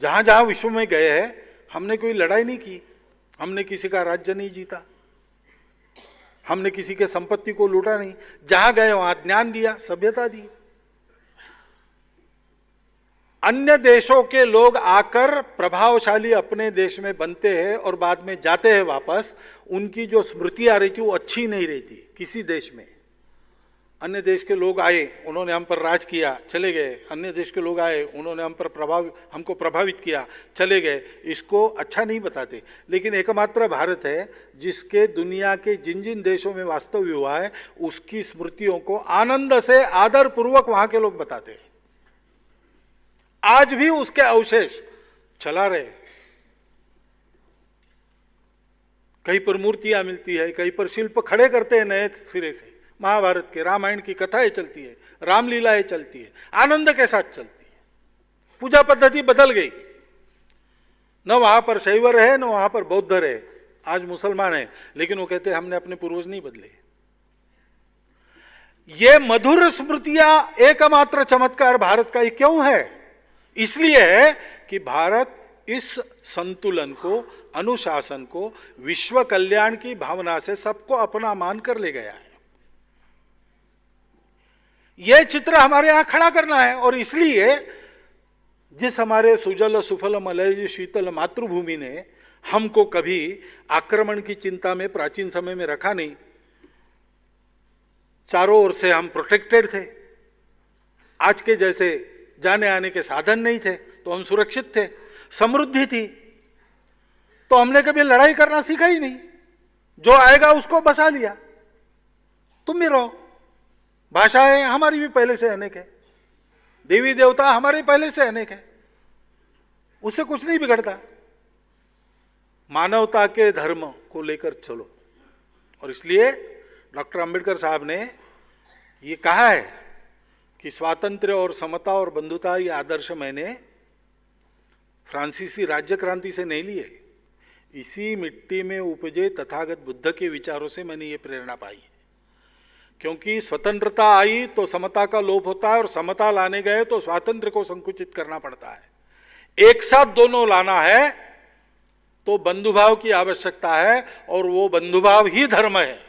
जहां जहां विश्व में गए हैं, हमने कोई लड़ाई नहीं की, हमने किसी का राज्य नहीं जीता, हमने किसी के संपत्ति को लूटा नहीं। जहां गए वहां ज्ञान दिया, सभ्यता दी। अन्य देशों के लोग आकर प्रभावशाली अपने देश में बनते हैं और बाद में जाते हैं वापस, उनकी जो स्मृति आ रही थी वो अच्छी नहीं रही थी किसी देश में। अन्य देश के लोग आए, उन्होंने हम पर राज किया, चले गए। अन्य देश के लोग आए, उन्होंने हमको प्रभावित किया, चले गए। इसको अच्छा नहीं बताते। लेकिन एकमात्र भारत है जिसके दुनिया के जिन जिन देशों में वास्तव हुआ है उसकी स्मृतियों को आनंद से, आदर पूर्वक वहां के लोग बताते हैं। आज भी उसके अवशेष चला रहे। कहीं पर मूर्तियां मिलती है, कहीं पर शिल्प खड़े करते हैं नए सिरे से। महाभारत के, रामायण की कथाएं चलती है, रामलीलाएं चलती है, आनंद के साथ चलती है। पूजा पद्धति बदल गई, न वहां पर शैव रहे, न वहां पर बौद्ध रहे। आज मुसलमान है, लेकिन वो कहते हैं हमने अपने पूर्वज नहीं बदले। ये मधुर स्मृतियां एकमात्र चमत्कार भारत का ही क्यों है? इसलिए है कि भारत इस संतुलन को, अनुशासन को, विश्व कल्याण की भावना से सबको अपना मानकर ले गया है। यह चित्र हमारे यहां खड़ा करना है। और इसलिए जिस हमारे सुजल सुफल मलय शीतल मातृभूमि ने हमको कभी आक्रमण की चिंता में प्राचीन समय में रखा नहीं, चारों ओर से हम प्रोटेक्टेड थे। आज के जैसे जाने आने के साधन नहीं थे तो हम सुरक्षित थे, समृद्धि थी, तो हमने कभी लड़ाई करना सीखा ही नहीं। जो आएगा उसको बसा लिया, तुम भी रहो। भाषाएं हमारी भी पहले से अनेक है, देवी देवता हमारे पहले से अनेक है, उससे कुछ नहीं बिगड़ता। मानवता के धर्म को लेकर चलो। और इसलिए डॉक्टर अंबेडकर साहब ने ये कहा है कि स्वातंत्र्य और समता और बंधुता ये आदर्श मैंने फ्रांसीसी राज्य क्रांति से नहीं लिए, इसी मिट्टी में उपजे तथागत बुद्ध के विचारों से मैंने ये प्रेरणा पाई। क्योंकि स्वतंत्रता आई तो समता का लोप होता है, और समता लाने गए तो स्वातंत्र्य को संकुचित करना पड़ता है। एक साथ दोनों लाना है तो बंधुभाव की आवश्यकता है, और वो बंधुभाव ही धर्म है।